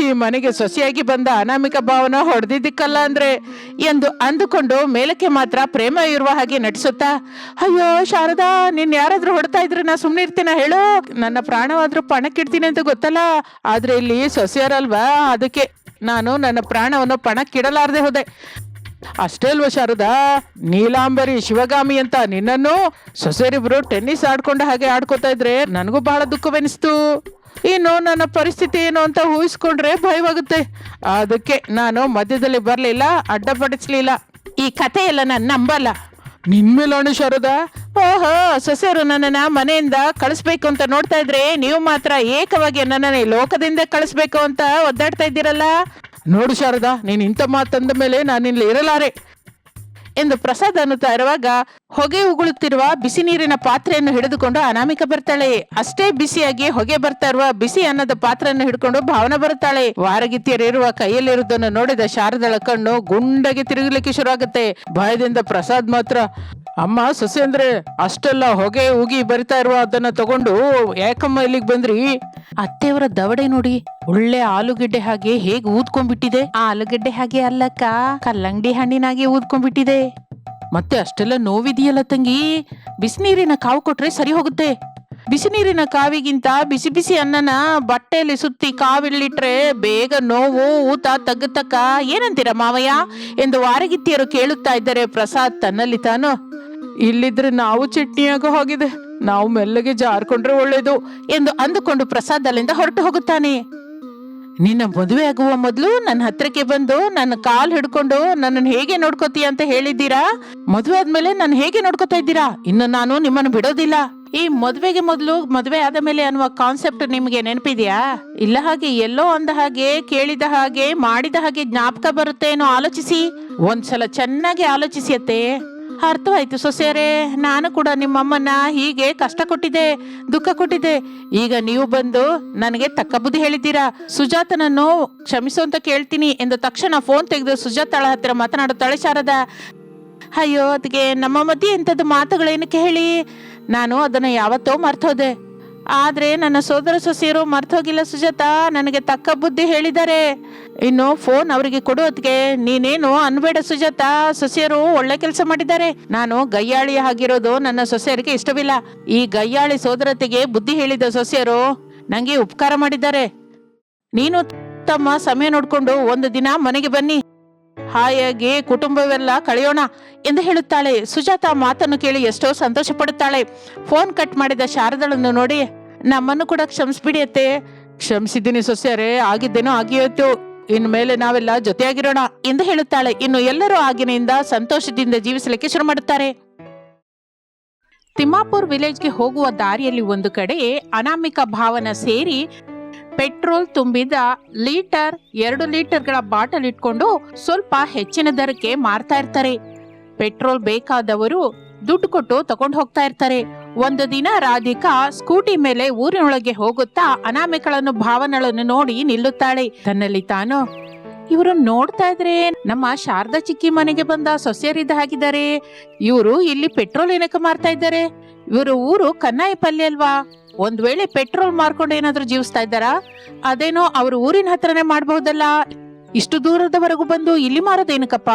ಈ ಮನೆಗೆ ಸೊಸೆಯಾಗಿ ಬಂದ ಅನಾಮಿಕ ಭಾವನ ಹೊಡೆದಿದ್ದಕ್ಕಲ್ಲ ಅಂದ್ರೆ ಎಂದು ಅಂದುಕೊಂಡು ಮೇಲಕ್ಕೆ ಮಾತ್ರ ಪ್ರೇಮ ಇರುವ ಹಾಗೆ ನಟಿಸುತ್ತಾ, ಅಯ್ಯೋ ಶಾರದಾ, ನೀನ್ ಯಾರಾದ್ರೂ ಹೊಡ್ತಾ ಇದ್ರೆ ನಾ ಸುಮ್ನೆ ಇರ್ತೀನ ಹೇಳು, ನನ್ನ ಪ್ರಾಣವಾದ್ರೂ ಪಣಕ್ಕಿಡ್ತೀನಿ ಅಂತ ಗೊತ್ತಲ್ಲ, ಆದ್ರೆ ಇಲ್ಲಿ ಸೊಸೆಯರಲ್ವಾ, ಅದಕ್ಕೆ ನಾನು ನನ್ನ ಪ್ರಾಣವನ್ನು ಪಣಕ್ಕಿಡಲಾರ್ದೆ ಹೋದೆ. ಅಷ್ಟೇ ಅಲ್ವಾ ಶಾರದಾ, ನೀಲಾಂಬರಿ ಶಿವಗಾಮಿ ಅಂತ ನಿನ್ನನ್ನು ಸೊಸೆಯರಿಬ್ರು ಟೆನ್ನಿಸ್ ಆಡ್ಕೊಂಡ ಹಾಗೆ ಆಡ್ಕೋತಾ ಇದ್ರೆ ನನಗೂ ಬಹಳ ದುಃಖವೆನಿಸ್ತು. ಇನ್ನು ನನ್ನ ಪರಿಸ್ಥಿತಿ ಏನು ಅಂತ ಊಹಿಸ್ಕೊಂಡ್ರೆ ಭಯವಾಗುತ್ತೆ. ಅದಕ್ಕೆ ನಾನು ಮಧ್ಯದಲ್ಲಿ ಬರ್ಲಿಲ್ಲ, ಅಡ್ಡಪಡಿಸ್ಲಿಲ್ಲ. ಈ ಕಥೆ ಎಲ್ಲ ನಾನು ನಂಬಲ್ಲ. ನಿನ್ಮೇಲೆ ಶಾರದಾ, ಓಹೋ, ಸೊಸೆಯರು ನನ್ನನ್ನ ಮನೆಯಿಂದ ಕಳಿಸ್ಬೇಕು ಅಂತ ನೋಡ್ತಾ ಇದ್ರೆ ನೀವು ಮಾತ್ರ ಏಕವಾಗಿ ನನ್ನನ್ನ ಲೋಕದಿಂದ ಕಳಿಸ್ಬೇಕು ಅಂತ ಒದ್ದಾಡ್ತಾ ಇದ್ದೀರಲ್ಲ. ನೋಡು ಶಾರದಾ, ನೀನ್ ಇಂಥ ಮಾತಂದ ಮೇಲೆ ನಾನಿಲ್ಲಿ ಇರಲಾರೆ ಎಂದು ಪ್ರಸಾದ್ ಅನ್ನುತ್ತಾ ಇರುವಾಗ ಹೊಗೆ ಉಗುಳುತ್ತಿರುವ ಬಿಸಿ ನೀರಿನ ಪಾತ್ರೆಯನ್ನು ಹಿಡಿದುಕೊಂಡು ಅನಾಮಿಕ ಬರ್ತಾಳೆ. ಅಷ್ಟೇ ಬಿಸಿಯಾಗಿ ಹೊಗೆ ಬರ್ತಾ ಇರುವ ಬಿಸಿ ಅನ್ನದ ಪಾತ್ರೆಯನ್ನು ಹಿಡ್ಕೊಂಡು ಭಾವನ ಬರುತ್ತಾಳೆ. ವಾರಗಿತ್ತಿಯರಿರುವ ಕೈಯಲ್ಲಿರುವುದನ್ನು ನೋಡಿದ ಶಾರದಳ ಕಣ್ಣು ಗುಂಡಗೆ ತಿರುಗಲಿಕ್ಕೆ ಶುರು ಆಗುತ್ತೆ. ಭಯದಿಂದ ಪ್ರಸಾದ್ ಮಾತ್ರ, ಅಮ್ಮ ಸೊಸೆ ಅಂದ್ರೆ ಅಷ್ಟೆಲ್ಲ ಹೊಗೆ ಉಗಿ ಬರಿತಾ ಇರುವ ಅದನ್ನ ತಗೊಂಡು ಯಾಕಮ್ಮ ಇಲ್ಲಿಗೆ ಬಂದ್ರಿ? ಅತ್ತೆಯವರ ದವಡೆ ನೋಡಿ, ಒಳ್ಳೆ ಆಲೂಗೆಡ್ಡೆ ಹಾಗೆ ಹೇಗೆ ಊದ್ಕೊಂಡ್ಬಿಟ್ಟಿದೆ. ಆಲೂಗೆಡ್ಡೆ ಹಾಗೆ ಅಲ್ಲಕ್ಕ, ಕಲ್ಲಂಗಡಿ ಹಣ್ಣಿನಾಗೆ ಊದ್ಕೊಂಡ್ಬಿಟ್ಟಿದೆ. ಮತ್ತೆ ಅಷ್ಟೆಲ್ಲ ನೋವಿದೆಯಲ್ಲ ತಂಗಿ, ಬಿಸಿನೀರಿನ ಕಾವು ಕೊಟ್ರೆ ಸರಿ ಹೋಗುತ್ತೆ. ಬಿಸಿ ನೀರಿನ ಕಾವಿಗಿಂತ ಬಿಸಿ ಬಿಸಿ ಅನ್ನನ ಬಟ್ಟೆಯಲ್ಲಿ ಸುತ್ತಿ ಕಾವಿಲ್ಲಿಟ್ರೆ ಬೇಗ ನೋವು ಊತ ತಗ್ಗತಕ್ಕ, ಏನಂತೀರ ಮಾವಯ್ಯ ಎಂದು ವಾರಗಿತ್ತಿಯರು ಕೇಳುತ್ತಾ ಇದ್ದಾರೆ. ಪ್ರಸಾದ್ ತನ್ನಲ್ಲಿ ತಾನು, ಇಲ್ಲಿದ್ರೆ ನಾವು ಚಟ್ನಿಯಾಗೋ ಹೋಗಿದೆ, ನಾವು ಮೆಲ್ಲಗೆ ಜಾರ್ಕೊಂಡ್ರೆ ಒಳ್ಳೇದು ಎಂದು ಅಂದುಕೊಂಡು ಪ್ರಸಾದ್ ಅಲ್ಲಿಂದ ಹೊರಟು ಹೋಗುತ್ತಾನೆ. ನಿನ್ನ ಮದುವೆ ಆಗುವ ಮೊದಲು ನನ್ನ ಹತ್ರಕ್ಕೆ ಬಂದು ನನ್ನ ಕಾಲ್ ಹಿಡ್ಕೊಂಡು ನನ್ನನ್ನು ಹೇಗೆ ನೋಡ್ಕೋತೀಯ ಅಂತ ಹೇಳಿದ್ದೀರಾ. ಮದುವೆ ಆದ್ಮೇಲೆ ನಾನು ಹೇಗೆ ನೋಡ್ಕೋತಾ ಇದ್ದೀರಾ? ಇನ್ನು ನಾನು ನಿಮ್ಮನ್ನು ಬಿಡೋದಿಲ್ಲ. ಈ ಮದುವೆಗೆ ಮೊದಲು ಮದುವೆ ಆದ ಮೇಲೆ ಅನ್ನುವ ಕಾನ್ಸೆಪ್ಟ್ ನಿಮ್ಗೆ ನೆನಪಿದ್ಯಾ? ಇಲ್ಲ ಹಾಗೆ ಎಲ್ಲೋ ಅಂದ ಹಾಗೆ, ಕೇಳಿದ ಹಾಗೆ, ಮಾಡಿದ ಹಾಗೆ ಜ್ಞಾಪಕ ಬರುತ್ತೆ ಏನೋ, ಆಲೋಚಿಸಿ. ಒಂದ್ಸಲ ಚೆನ್ನಾಗಿ ಆಲೋಚಿಸಿ ಅತ್ತೆ. ಅರ್ಥವಾಯ್ತು ಸೊಸೆಯರೇ, ನಾನು ಕೂಡ ನಿಮ್ಮಮ್ಮನ್ನ ಹೀಗೆ ಕಷ್ಟ ಕೊಟ್ಟಿದ್ದೆ, ದುಃಖ ಕೊಟ್ಟಿದ್ದೆ. ಈಗ ನೀವು ಬಂದು ನನಗೆ ತಕ್ಕ ಬುದ್ಧಿ ಹೇಳಿದ್ದೀರಾ. ಸುಜಾತನನ್ನು ಕ್ಷಮಿಸು ಅಂತ ಕೇಳ್ತೀನಿ ಎಂದು ತಕ್ಷಣ ಫೋನ್ ತೆಗೆದು ಸುಜಾತಾಳ ಹತ್ತಿರ ಮಾತನಾಡುತ್ತಾಳೆ ಶಾರದಾ. ಅಯ್ಯೋ ಅದಕ್ಕೆ ನಮ್ಮ ಮಧ್ಯೆ ಇಂಥದ್ದು ಮಾತುಗಳೇನಕ್ಕೆ ಹೇಳಿ, ನಾನು ಅದನ್ನ ಯಾವತ್ತೋ ಮರ್ತೋದೆ. ಆದ್ರೆ ನನ್ನ ಸೋದರ ಸೊಸೆಯರು ಮರ್ತೋಗಿಲ್ಲ ಸುಜಾತ, ನನಗೆ ತಕ್ಕ ಬುದ್ಧಿ ಹೇಳಿದ್ದಾರೆ. ಇನ್ನು ಫೋನ್ ಅವರಿಗೆ ಕೊಡೋದಕ್ಕೆ ನೀನೇನು ಅನ್ಬೇಡ ಸುಜಾತ, ಸೊಸೆಯರು ಒಳ್ಳೆ ಕೆಲಸ ಮಾಡಿದ್ದಾರೆ. ನಾನು ಗಯ್ಯಾಳಿ ಆಗಿರೋದು ನನ್ನ ಸೊಸೆಯರಿಗೆ ಇಷ್ಟವಿಲ್ಲ. ಈ ಗಯ್ಯಾಳಿ ಸೋದರತೆಗೆ ಬುದ್ಧಿ ಹೇಳಿದ ಸೊಸೆಯರು ನಂಗೆ ಉಪಕಾರ ಮಾಡಿದ್ದಾರೆ. ನೀನು ಉತ್ತಮ ಸಮಯ ನೋಡ್ಕೊಂಡು ಒಂದು ದಿನ ಮನೆಗೆ ಬನ್ನಿ, ಹಾಯಾಗಿ ಕುಟುಂಬವೆಲ್ಲ ಕಳೆಯೋಣ ಎಂದು ಹೇಳುತ್ತಾಳೆ. ಸುಜಾತ ಮಾತನ್ನು ಕೇಳಿ ಎಷ್ಟೋ ಸಂತೋಷ ಪಡುತ್ತಾಳೆ. ಫೋನ್ ಕಟ್ ಮಾಡಿದ ಶಾರದಳನ್ನು ನೋಡಿ, ನಮ್ಮನ್ನು ಕೂಡ ಕ್ಷಮಿಸ್ಬಿಡಿ ಅತ್ತೆ. ಕ್ಷಮಿಸಿದ್ದೀನಿ ಸೊಸೆಯರೇ, ಆಗಿದ್ದೇನೋ ಆಗಿಯೋಯ್ತು, ಇನ್ನು ಮೇಲೆ ನಾವೆಲ್ಲ ಜೊತೆಯಾಗಿರೋಣ ಎಂದು ಹೇಳುತ್ತಾಳೆ. ಇನ್ನು ಎಲ್ಲರೂ ಆಗಿನಿಂದ ಸಂತೋಷದಿಂದ ಜೀವಿಸಲಿಕ್ಕೆ ಶುರು ಮಾಡುತ್ತಾರೆ. ತಿಮ್ಮಾಪುರ್ ವಿಲೇಜ್ಗೆ ಹೋಗುವ ದಾರಿಯಲ್ಲಿ ಒಂದು ಕಡೆ ಅನಾಮಿಕ ಭಾವನ ಸೇರಿ ಪೆಟ್ರೋಲ್ ತುಂಬಿದ 2 ಲೀಟರ್ಗಳ ಬಾಟಲ್ ಇಟ್ಕೊಂಡು ಸ್ವಲ್ಪ ಹೆಚ್ಚಿನ ದರಕ್ಕೆ ಮಾರ್ತಾ ಇರ್ತಾರೆ. ಪೆಟ್ರೋಲ್ ಬೇಕಾದವರು ದುಡ್ಡು ಕೊಟ್ಟು ತಗೊಂಡು ಹೋಗ್ತಾ ಇರ್ತಾರೆ. ಒಂದು ದಿನ ರಾಧಿಕಾ ಸ್ಕೂಟಿ ಮೇಲೆ ಊರಿನೊಳಗೆ ಹೋಗುತ್ತಾ ಅನಾಮಿಕಳನ್ನು ಭಾವನಳನ್ನು ನೋಡಿ ನಿಲ್ಲುತ್ತಾಳೆ. ತನ್ನಲ್ಲಿ ತಾನು, ಇವರು ನೋಡ್ತಾ ಇದ್ರೆ ನಮ್ಮ ಶಾರದಾ ಚಿಕ್ಕಿ ಮನೆಗೆ ಬಂದ ಸೊಸೆಯರಿದ್ದ ಹಾಗಿದ್ದಾರೆ. ಇವರು ಇಲ್ಲಿ ಪೆಟ್ರೋಲ್ ಏನಕ್ಕೆ ಮಾರ್ತಾ ಇದ್ದಾರೆ? ಇವರು ಊರು ಕನ್ನಾಯಿಪಲ್ಲಿ ಅಲ್ವಾ? ಒಂದ್ ವೇಳೆ ಪೆಟ್ರೋಲ್ ಮಾರ್ಕೊಂಡು ಏನಾದ್ರೂ ಜೀವಿಸ್ತಾ ಇದ್ದಾರಾ? ಅದೇನೋ ಅವ್ರ ಊರಿನ ಹತ್ರನೇ ಮಾಡಬಹುದಲ್ಲ, ಇಷ್ಟು ದೂರದವರೆಗೂ ಬಂದು ಇಲ್ಲಿ ಮಾರೋದೇನಕ್ಕಪ್ಪ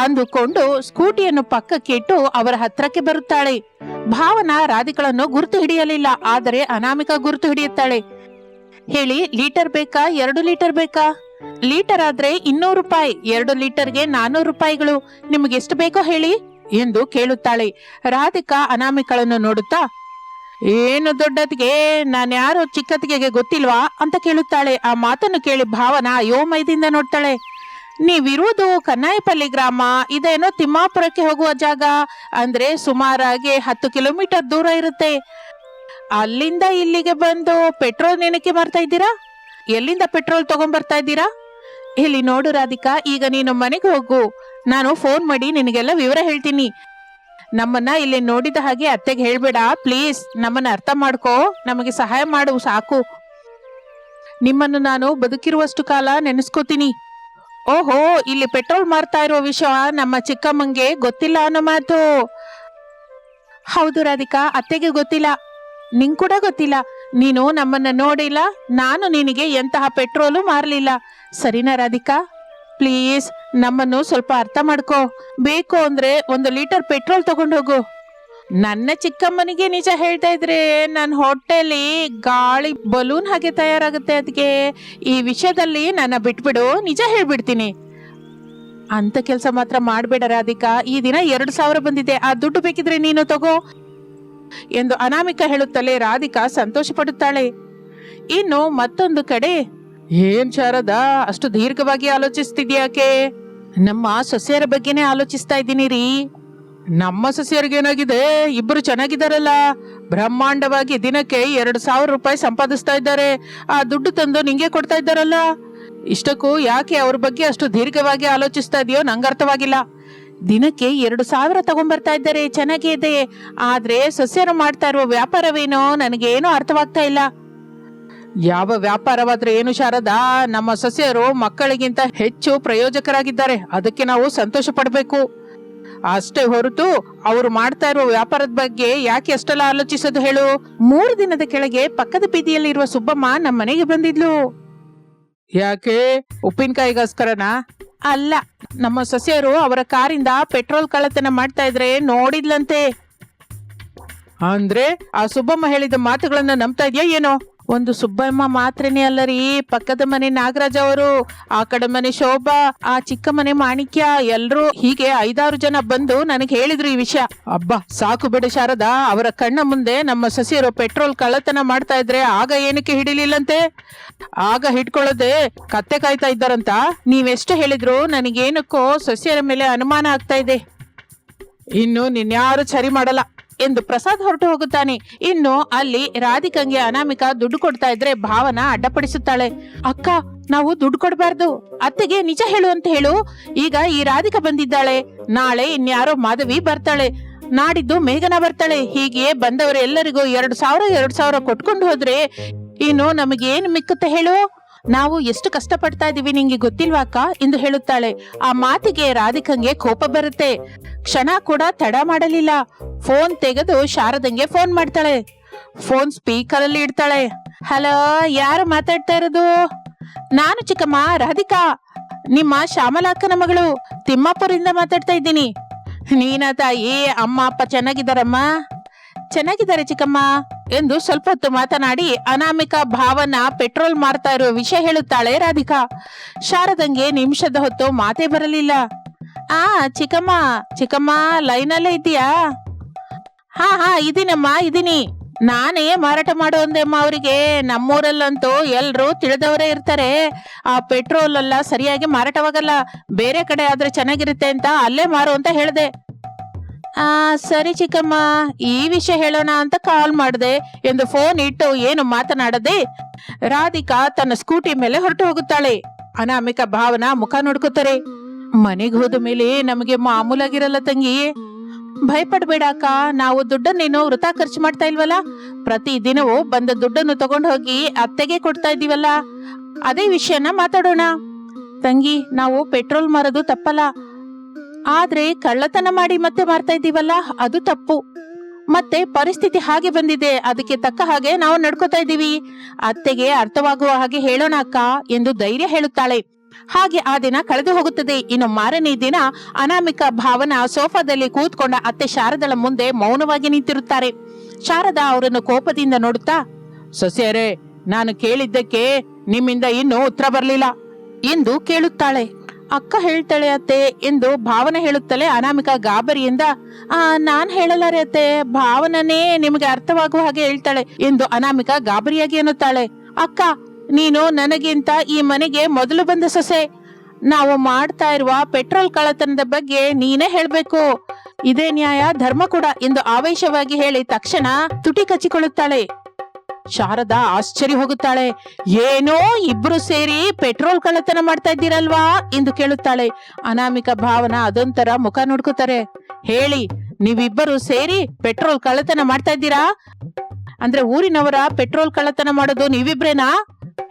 ಅಂದುಕೊಂಡು ಸ್ಕೂಟಿಯನ್ನು ಪಕ್ಕಕ್ಕೆ ಇಟ್ಟು ಅವರ ಹತ್ರಕ್ಕೆ ಬರುತ್ತಾಳೆ. ಭಾವನಾ ರಾಧಿಕಳನ್ನು ಗುರುತು ಹಿಡಿಯಲಿಲ್ಲ, ಆದರೆ ಅನಾಮಿಕ ಗುರುತು ಹಿಡಿಯುತ್ತಾಳೆ. ಹೇಳಿ, ಲೀಟರ್ ಬೇಕಾ 2 ಲೀಟರ್ ಬೇಕಾ? ಲೀಟರ್ ಆದ್ರೆ 200 ರೂಪಾಯಿ, 2 ಲೀಟರ್ಗೆ 400 ರೂಪಾಯಿಗಳು. ನಿಮ್ಗೆ ಎಷ್ಟು ಬೇಕೋ ಹೇಳಿ ಎಂದು ಕೇಳುತ್ತಾಳೆ. ರಾಧಿಕಾ ಅನಾಮಿಕಳನ್ನು ನೋಡುತ್ತಾ, ಏನು ದೊಡ್ಡದಿಗೆ, ನಾನ್ಯಾರೋ ಚಿಕ್ಕತಿಗೆ ಗೊತ್ತಿಲ್ವಾ ಅಂತ ಕೇಳುತ್ತಾಳೆ. ಆ ಮಾತನ್ನು ಕೇಳಿ ಭಾವನಾ ಅಯೋಮಯದಿಂದ ನೋಡ್ತಾಳೆ. ನೀವಿರುವುದು ಕನ್ನಾಯಿಪಲ್ಲಿ ಗ್ರಾಮ, ಇದೇನೋ ತಿಮ್ಮಾಪುರಕ್ಕೆ ಹೋಗುವ ಜಾಗ, ಅಂದ್ರೆ ಸುಮಾರಾಗಿ 10 ಕಿಲೋಮೀಟರ್ ದೂರ ಇರುತ್ತೆ. ಅಲ್ಲಿಂದ ಇಲ್ಲಿಗೆ ಬಂದು ಪೆಟ್ರೋಲ್ ನೆನಕೆ ಮಾರ್ತಾ ಇದ್ದೀರಾ? ಎಲ್ಲಿಂದ ಪೆಟ್ರೋಲ್ ತಗೊಂಡ್ಬರ್ತಾ ಇದ್ದೀರಾ? ಇಲ್ಲಿ ನೋಡು ರಾಧಿಕಾ, ಈಗ ನೀನು ಮನೆಗೆ ಹೋಗು, ನಾನು ಫೋನ್ ಮಾಡಿ ನಿನಗೆಲ್ಲ ವಿವರ ಹೇಳ್ತೀನಿ. ನಮ್ಮನ್ನ ಇಲ್ಲಿ ನೋಡಿದ ಹಾಗೆ ಅತ್ತೆಗೆ ಹೇಳ್ಬೇಡ ಪ್ಲೀಸ್, ನಮ್ಮನ್ನ ಅರ್ಥ ಮಾಡ್ಕೋ, ನಮಗೆ ಸಹಾಯ ಮಾಡು ಸಾಕು. ನಿಮ್ಮನ್ನು ನಾನು ಬದುಕಿರುವಷ್ಟು ಕಾಲ ನೆನೆಸ್ಕೋತೀನಿ. ಓಹೋ, ಇಲ್ಲಿ ಪೆಟ್ರೋಲ್ ಮಾರ್ತಾ ಇರೋ ವಿಷಯ ನಮ್ಮ ಚಿಕ್ಕಮ್ಮಂಗೆ ಗೊತ್ತಿಲ್ಲ ಅನ್ನೋ ಮಾತು. ಹೌದು ರಾಧಿಕಾ, ಅತ್ತೆಗೆ ಗೊತ್ತಿಲ್ಲ, ನಿಂಗ್ ಕೂಡ ಗೊತ್ತಿಲ್ಲ. ನೀನು ನಮ್ಮನ್ನ ನೋಡಿಲ್ಲ, ನಾನು ನಿನಗೆ ಎಂತಹ ಪೆಟ್ರೋಲು ಮಾರ್ಲಿಲ್ಲ. ಸರಿನಾ ರಾಧಿಕಾ? ಪ್ಲೀಸ್ ನಮ್ಮನ್ನು ಸ್ವಲ್ಪ ಅರ್ಥ ಮಾಡ್ಕೋ. ಬೇಕು ಅಂದ್ರೆ 1 ಲೀಟರ್ ಪೆಟ್ರೋಲ್ ತಗೊಂಡು ಹೋಗು. ನನ್ನ ಚಿಕ್ಕಮ್ಮನಿಗೆ ನಿಜ ಹೇಳ್ತಾ ಇದ್ರೆ ನನ್ನ ಹೊಟ್ಟೆಲಿ ಗಾಳಿ ಬಲೂನ್ ಹಾಗೆ ತಯಾರಾಗುತ್ತೆ. ಅದಕ್ಕೆ ಈ ವಿಷಯದಲ್ಲಿ ನನ್ನ ಬಿಟ್ಬಿಡು, ನಿಜ ಹೇಳ್ಬಿಡ್ತೀನಿ. ಅಂತ ಕೆಲಸ ಮಾತ್ರ ಮಾಡ್ಬೇಡ ರಾಧಿಕಾ. ಈ ದಿನ 2,000 ಬಂದಿದೆ, ಆ ದುಡ್ಡು ಬೇಕಿದ್ರೆ ನೀನು ತಗೋ ಎಂದು ಅನಾಮಿಕ ಹೇಳುತ್ತಲೇ ರಾಧಿಕಾ ಸಂತೋಷ ಪಡುತ್ತಾಳೆ. ಇನ್ನು ಮತ್ತೊಂದು ಕಡೆ, ಏನ್ ಶಾರದಾ ಅಷ್ಟು ದೀರ್ಘವಾಗಿ ಆಲೋಚಿಸ್ತಿದ್ಯಾಕೆ? ನಮ್ಮ ಸೊಸೆಯರ ಬಗ್ಗೆನೇ ಆಲೋಚಿಸ್ತಾ ಇದ್ದೀನಿ ರೀ. ನಮ್ಮ ಸೊಸೆಯರಿಗೇನಾಗಿದೆ? ಇಬ್ಬರು ಚೆನ್ನಾಗಿದ್ದಾರಲ್ಲ, ಬ್ರಹ್ಮಾಂಡವಾಗಿ ದಿನಕ್ಕೆ 2,000 ರೂಪಾಯಿ ಸಂಪಾದಿಸ್ತಾ ಇದ್ದಾರೆ. ಆ ದುಡ್ಡು ತಂದು ನಿಂಗೆ ಕೊಡ್ತಾ ಇದ್ದಾರಲ್ಲ. ಇಷ್ಟಕ್ಕೂ ಯಾಕೆ ಅವ್ರ ಬಗ್ಗೆ ಅಷ್ಟು ದೀರ್ಘವಾಗಿ ಆಲೋಚಿಸ್ತಾ ಇದೆಯೋ ನಂಗೆ ಅರ್ಥವಾಗಿಲ್ಲ. ದಿನಕ್ಕೆ 2,000 ತಗೊಂಡ್ಬರ್ತಾ ಇದ್ದಾರೆ, ಚೆನ್ನಾಗೇ ಇದೆ. ಆದ್ರೆ ಸೊಸೆಯರು ಮಾಡ್ತಾ ಇರುವ ವ್ಯಾಪಾರವೇನೋ ನನಗೇನೋ ಅರ್ಥವಾಗ್ತಾ ಇಲ್ಲ. ಯಾವ ವ್ಯಾಪಾರವಾದ್ರೆ ಏನು ಶಾರದಾ? ನಮ್ಮ ಸೊಸೆಯರು ಮಕ್ಕಳಿಗಿಂತ ಹೆಚ್ಚು ಪ್ರಯೋಜಕರಾಗಿದ್ದಾರೆ, ಅದಕ್ಕೆ ನಾವು ಸಂತೋಷ ಪಡಬೇಕು. ಅಷ್ಟೇ ಹೊರತು ಅವರು ಮಾಡ್ತಾ ಇರುವ ವ್ಯಾಪಾರದ ಬಗ್ಗೆ ಯಾಕೆ ಅಷ್ಟೆಲ್ಲ ಆಲೋಚಿಸೋದು ಹೇಳು? 3 ದಿನದ ಕೆಳಗೆ ಪಕ್ಕದ ಬೀದಿಯಲ್ಲಿರುವ ಸುಬ್ಬಮ್ಮ ನಮ್ಮ ಮನೆಗೆ ಬಂದಿದ್ಲು. ಯಾಕೆ? ಉಪ್ಪಿನಕಾಯಿಗೋಸ್ಕರನಾ? ಅಲ್ಲ, ನಮ್ಮ ಸೊಸೆಯರು ಅವರ ಕಾರಿಂದ ಪೆಟ್ರೋಲ್ ಕಳ್ಳತನ ಮಾಡ್ತಾ ಇದ್ರೆ ನೋಡಿದ್ಲಂತೆ. ಅಂದ್ರೆ ಆ ಸುಬ್ಬಮ್ಮ ಹೇಳಿದ ಮಾತುಗಳನ್ನ ನಂಬ್ತಾ ಇದೆಯಾ ಏನೋ? ಒಂದು ಸುಬ್ಬಮ್ಮ ಮಾತ್ರನೇ ಅಲ್ಲ ರೀ, ಪಕ್ಕದ ಮನೆ ನಾಗರಾಜ್ ಅವರು, ಆ ಕಡೆ ಮನೆ ಶೋಭಾ, ಆ ಚಿಕ್ಕ ಮನೆ ಮಾಣಿಕ್ಯ, ಎಲ್ರು ಹೀಗೆ 5-6 ಜನ ಬಂದು ನನಗೆ ಹೇಳಿದ್ರು ಈ ವಿಷಯ. ಅಬ್ಬಾ ಸಾಕು ಬಿಡು ಶಾರದಾ, ಅವರ ಕಣ್ಣ ಮುಂದೆ ನಮ್ಮ ಸೊಸೆಯರು ಪೆಟ್ರೋಲ್ ಕಳ್ಳತನ ಮಾಡ್ತಾ ಇದ್ರೆ ಆಗ ಏನಕ್ಕೆ ಹಿಡಿಲಿಲ್ಲಂತೆ? ಆಗ ಹಿಡ್ಕೊಳ್ಳೋದೆ ಕತ್ತೆ ಕಾಯ್ತಾ ಇದ್ದಾರಂತ. ನೀವೆಷ್ಟು ಹೇಳಿದ್ರು ನನಗೇನಕ್ಕೋ ಸೊಸೆಯರ ಮೇಲೆ ಅನುಮಾನ ಆಗ್ತಾ ಇದೆ. ಇನ್ನು ನಿನ್ಯಾರು ಸರಿ ಮಾಡಲ್ಲ ಎಂದು ಪ್ರಸಾದ್ ಹೊರಟು ಹೋಗುತ್ತಾನೆ. ಇನ್ನು ಅಲ್ಲಿ ರಾಧಿಕಂಗೆ ಅನಾಮಿಕ ದುಡ್ಡು ಕೊಡ್ತಾ ಇದ್ರೆ ಭಾವನಾ ಅಡ್ಡಪಡಿಸುತ್ತಾಳೆ. ಅಕ್ಕ, ನಾವು ದುಡ್ಡು ಕೊಡಬಾರ್ದು, ಅತ್ತೆಗೆ ನಿಜ ಹೇಳು ಅಂತ ಹೇಳು. ಈಗ ಈ ರಾಧಿಕಾ ಬಂದಿದ್ದಾಳೆ, ನಾಳೆ ಇನ್ಯಾರೋ ಮಾಧವಿ ಬರ್ತಾಳೆ, ನಾಡಿದ್ದು ಮೇಘನಾ ಬರ್ತಾಳೆ. ಹೀಗೆ ಬಂದವರೆಲ್ಲರಿಗೂ 2,000 ಕೊಟ್ಕೊಂಡು ಹೋದ್ರೆ ಇನ್ನು ನಮಗೇನು ಮಿಕ್ಕುತ್ತೆ ಹೇಳು? ನಾವು ಎಷ್ಟು ಕಷ್ಟಪಡ್ತಾ ಇದೀವಿ ನಿಂಗೆ ಗೊತ್ತಿಲ್ವಾ ಅಕ್ಕ ಎಂದು ಹೇಳುತ್ತಾಳೆ. ಆ ಮಾತಿಗೆ ರಾಧಿಕಂಗೆ ಕೋಪ ಬರುತ್ತೆ. ಕ್ಷಣ ಕೂಡ ತಡ ಮಾಡಲಿಲ್ಲ, ಫೋನ್ ತೆಗೆದು ಶಾರದಂಗೆ ಫೋನ್ ಮಾಡ್ತಾಳೆ. ಫೋನ್ ಸ್ಪೀಕರ್ ಅಲ್ಲಿ ಇಡ್ತಾಳೆ. ಹಲೋ, ಯಾರು ಮಾತಾಡ್ತಾ ಇರೋದು? ನಾನು ಚಿಕ್ಕಮ್ಮ, ರಾಧಿಕಾ, ನಿಮ್ಮ ಶ್ಯಾಮಲಾಕ್ಕನ ಮಗಳು, ತಿಮ್ಮಾಪುರಿಂದ ಮಾತಾಡ್ತಾ ಇದ್ದೀನಿ. ನೀನ ತಾಯಿ? ಅಮ್ಮ ಅಪ್ಪ ಚೆನ್ನಾಗಿದ್ದಾರಮ್ಮ? ಚೆನ್ನಾಗಿದ್ದಾರೆ ಚಿಕ್ಕಮ್ಮ ಎಂದು ಸ್ವಲ್ಪ ಹೊತ್ತು ಮಾತನಾಡಿ ಅನಾಮಿಕಾ ಭಾವನ ಪೆಟ್ರೋಲ್ ಮಾರ್ತಾ ಇರೋ ವಿಷಯ ಹೇಳುತ್ತಾಳೆ ರಾಧಿಕಾ. ಶಾರದಂಗೆ ನಿಮಿಷದ ಹೊತ್ತು ಮಾತೇ ಬರಲಿಲ್ಲ. ಚಿಕ್ಕಮ್ಮ ಚಿಕ್ಕಮ್ಮ ಲೈನಲ್ಲೇ ಇದೀಯಾ? ಹಾ ಇದೀನಮ್ಮ ಇದೀನಿ. ನಾನೇ ಮಾರಾಟ ಮಾಡೋ ಅಂದೆಮ್ಮ ಅವರಿಗೆ. ನಮ್ಮೂರಲ್ಲಂತೂ ಎಲ್ರು ತಿಳಿದವರೇ ಇರ್ತಾರೆ. ಆ ಪೆಟ್ರೋಲ್ ಎಲ್ಲ ಸರಿಯಾಗಿ ಮಾರಾಟವಾಗಲ್ಲ, ಬೇರೆ ಕಡೆ ಆದ್ರೆ ಚೆನ್ನಾಗಿರುತ್ತೆ ಅಂತ ಅಲ್ಲೇ ಮಾರು ಅಂತ ಹೇಳ್ದೆ. ಸರಿ ಚಿಕ್ಕಮ್ಮ, ಈ ವಿಷಯ ಹೇಳೋಣ ಅಂತ ಕಾಲ್ ಮಾಡ್ದೆ ಎಂದು ಫೋನ್ ಇಟ್ಟು ಏನು ಮಾತನಾಡದೆ ರಾಧಿಕಾ ತನ್ನ ಸ್ಕೂಟಿ ಮೇಲೆ ಹೊರಟು ಹೋಗುತ್ತಾಳೆ. ಅನಾಮಿಕಾ ಭಾವನ ಮುಖ ನೋಡ್ಕೋತಾರೆ. ಮನೆಗೆ ಹೋದ ಮೇಲೆ ನಮಗೆ ಮಾಮೂಲಾಗಿರಲ್ಲ ತಂಗಿ. ಭಯಪಡ್ಬೇಡ ಅಕ್ಕ, ನಾವು ದುಡ್ಡನ್ನೇನು ವೃಥಾ ಖರ್ಚು ಮಾಡ್ತಾ ಇಲ್ವಲ್ಲ. ಪ್ರತಿ ದಿನವೂ ಬಂದ ದುಡ್ಡನ್ನು ತಗೊಂಡು ಹೋಗಿ ಅತ್ತೆಗೆ ಕೊಡ್ತಾ ಇದೀವಲ್ಲ, ಅದೇ ವಿಷಯನ ಮಾತಾಡೋಣ. ತಂಗಿ, ನಾವು ಪೆಟ್ರೋಲ್ ಮಾರೋದು ತಪ್ಪಲ್ಲ, ಆದ್ರೆ ಕಳ್ಳತನ ಮಾಡಿ ಮತ್ತೆ ಮಾರ್ತಾ ಇದೀವಲ್ಲ ಅದು ತಪ್ಪು. ಮತ್ತೆ ಪರಿಸ್ಥಿತಿ ಹಾಗೆ ಬಂದಿದೆ, ಅದಕ್ಕೆ ತಕ್ಕ ಹಾಗೆ ನಾವು ನಡ್ಕೋತಾ ಇದೀವಿ. ಅತ್ತೆಗೆ ಅರ್ಥವಾಗುವ ಹಾಗೆ ಹೇಳೋಣ ಅಕ್ಕ ಎಂದು ಧೈರ್ಯ ಹೇಳುತ್ತಾಳೆ. ಹಾಗೆ ಆ ದಿನ ಕಳೆದು ಹೋಗುತ್ತದೆ. ಇನ್ನು ಮಾರನೇ ದಿನ ಅನಾಮಿಕಾ ಭಾವನ ಸೋಫಾದಲ್ಲಿ ಕೂತ್ಕೊಂಡ ಅತ್ತೆ ಶಾರದಳ ಮುಂದೆ ಮೌನವಾಗಿ ನಿಂತಿರುತ್ತಾರೆ. ಶಾರದಾ ಅವರನ್ನು ಕೋಪದಿಂದ ನೋಡುತ್ತಾ, ಸೊಸೆಯರೇ, ನಾನು ಕೇಳಿದ್ದಕ್ಕೆ ನಿಮ್ಮಿಂದ ಇನ್ನೂ ಉತ್ತರ ಬರಲಿಲ್ಲ ಎಂದು ಕೇಳುತ್ತಾಳೆ. ಅಕ್ಕ ಹೇಳ್ತಾಳೆ ಅತ್ತೆ ಎಂದು ಭಾವನೆ ಹೇಳುತ್ತಲೇ ಅನಾಮಿಕಾ ಗಾಬರಿಯಿಂದ, ನಾನ್ ಹೇಳಲಾರೆ ಅತ್ತೆ, ಭಾವನನೇ ನಿಮಗೆ ಅರ್ಥವಾಗುವ ಹಾಗೆ ಹೇಳ್ತಾಳೆ ಎಂದು ಅನಾಮಿಕಾ ಗಾಬರಿಯಾಗಿ ಎನ್ನುತ್ತಾಳೆ. ಅಕ್ಕ, ನೀನು ನನಗಿಂತ ಈ ಮನೆಗೆ ಮೊದಲು ಬಂದ ಸೊಸೆ. ನಾವು ಮಾಡ್ತಾ ಇರುವ ಪೆಟ್ರೋಲ್ ಕಳ್ಳತನದ ಬಗ್ಗೆ ನೀನೇ ಹೇಳ್ಬೇಕು. ಇದೇ ನ್ಯಾಯ, ಧರ್ಮ ಕೂಡ ಎಂದು ಆವೇಶವಾಗಿ ಹೇಳಿ ತಕ್ಷಣ ತುಟಿ ಕಚ್ಚಿಕೊಳ್ಳುತ್ತಾಳೆ. ಶಾರದಾ ಆಶ್ಚರ್ಯ ಹೋಗುತ್ತಾಳೆ. ಏನೋ ಇಬ್ರು ಸೇರಿ ಪೆಟ್ರೋಲ್ ಕಳ್ಳತನ ಮಾಡ್ತಾ ಇದ್ದೀರಲ್ವಾ ಎಂದು ಕೇಳುತ್ತಾಳೆ. ಅನಾಮಿಕಾ ಭಾವನ ಅದೊಂಥರ ಮುಖ ನೋಡ್ಕೋತಾರೆ. ಹೇಳಿ, ನೀವಿಬ್ಬರು ಸೇರಿ ಪೆಟ್ರೋಲ್ ಕಳ್ಳತನ ಮಾಡ್ತಾ ಇದ್ದೀರಾ? ಅಂದ್ರೆ ಊರಿನವರ ಪೆಟ್ರೋಲ್ ಕಳ್ಳತನ ಮಾಡೋದು ನೀವಿಬ್ರೇನಾ?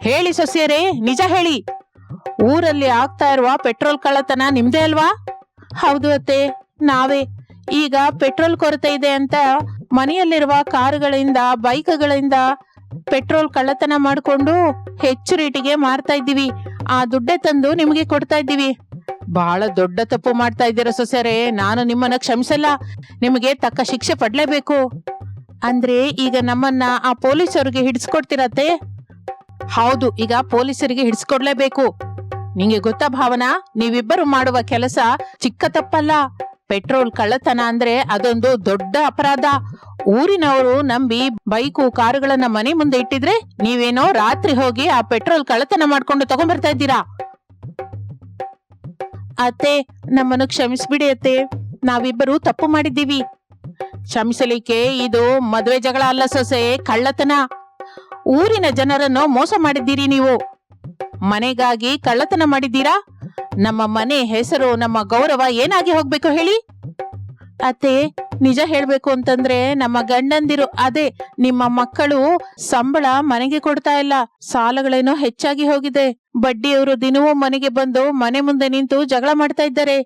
ಹೇಳಿ ಸೊಸೆಯರೇ, ನಿಜ ಹೇಳಿ. ಊರಲ್ಲಿ ಆಗ್ತಾ ಇರುವ ಪೆಟ್ರೋಲ್ ಕಳ್ಳತನ ನಿಮ್ದೇ ಅಲ್ವಾ? ಹೌದು ಅತ್ತೆ, ನಾವೇ. ಈಗ ಪೆಟ್ರೋಲ್ ಕೊರತೆ ಇದೆ ಅಂತ ಮನೆಯಲ್ಲಿರುವ ಕಾರುಗಳಿಂದ ಬೈಕ್ಗಳಿಂದ ಪೆಟ್ರೋಲ್ ಕಳ್ಳತನ ಮಾಡಿಕೊಂಡು ಹೆಚ್ಚು ರೇಟಿಗೆ ಮಾರ್ತಾ ಇದ್ದೀವಿ. ಆ ದುಡ್ಡೇ ತಂದು ನಿಮಗೆ ಕೊಡ್ತಾ ಇದ್ದೀವಿ. ಬಹಳ ದೊಡ್ಡ ತಪ್ಪು ಮಾಡ್ತಾ ಇದ್ದೀರಾ ಸೊಸೆಯರೇ, ನಾನು ನಿಮ್ಮನ್ನ ಕ್ಷಮಿಸಲ್ಲ. ನಿಮಗೆ ತಕ್ಕ ಶಿಕ್ಷೆ ಪಡ್ಲೇಬೇಕು. ಅಂದ್ರೆ ಈಗ ನಮ್ಮನ್ನ ಆ ಪೊಲೀಸರಿಗೆ ಹಿಡಿಸ್ಕೊಡ್ತಿರತ್ತೆ? ಹೌದು, ಈಗ ಪೊಲೀಸರಿಗೆ ಹಿಡಿಸ್ಕೊಡ್ಲೇಬೇಕು. ನಿಂಗೆ ಗೊತ್ತಾ ಭಾವನಾ, ನೀವಿಬ್ಬರು ಮಾಡುವ ಕೆಲಸ ಚಿಕ್ಕ ತಪ್ಪಲ್ಲ. ಪೆಟ್ರೋಲ್ ಕಳ್ಳತನ ಅಂದ್ರೆ ಅದೊಂದು ದೊಡ್ಡ ಅಪರಾಧ. ಊರಿನವರು ನಂಬಿ ಬೈಕು ಕಾರುಗಳನ್ನ ಮನೆ ಮುಂದೆ ಇಟ್ಟಿದ್ರೆ ನೀವೇನೋ ರಾತ್ರಿ ಹೋಗಿ ಆ ಪೆಟ್ರೋಲ್ ಕಳ್ಳತನ ಮಾಡ್ಕೊಂಡು ತಗೊಂಡ್ಬರ್ತಾ ಇದ್ದೀರಾ. ಅತ್ತೆ, ನಮ್ಮನ್ನು ಕ್ಷಮಿಸ್ಬಿಡಿ ಅತ್ತೆ, ನಾವಿಬ್ಬರು ತಪ್ಪು ಮಾಡಿದ್ದೀವಿ. ಕ್ಷಮಿಸಲಿಕ್ಕೆ ಇದು ಮದುವೆ ಜಗಳ ಅಲ್ಲ ಸೊಸೆ, ಕಳ್ಳತನ. ಊರಿನ ಜನರನ್ನು ಮೋಸ ಮಾಡಿದ್ದೀರಿ ನೀವು. ಮನೆಗಾಗಿ ಕಳ್ಳತನ ಮಾಡಿದ್ದೀರಾ? ನಮ್ಮ ಮನೆ ಹೆಸರು, ನಮ್ಮ ಗೌರವ ಏನಾಗಿ ಹೋಗ್ಬೇಕು ಹೇಳಿ? ಅತ್ತೆ, ನಿಜ ಹೇಳ್ಬೇಕು ಅಂತಂದ್ರೆ ನಮ್ಮ ಗಂಡಂದಿರು, ಅದೇ ನಿಮ್ಮ ಮಕ್ಕಳು ಸಂಬಳ ಮನೆಗೆ ಕೊಡ್ತಾ ಇಲ್ಲ. ಸಾಲಗಳೇನೋ ಹೆಚ್ಚಾಗಿ ಹೋಗಿದೆ. ಬಡ್ಡಿಯವರು ದಿನವೂ ಮನೆಗೆ ಬಂದು ಮನೆ ಮುಂದೆ ನಿಂತು ಜಗಳ ಮಾಡ್ತಾ ಇದ್ದಾರೆ.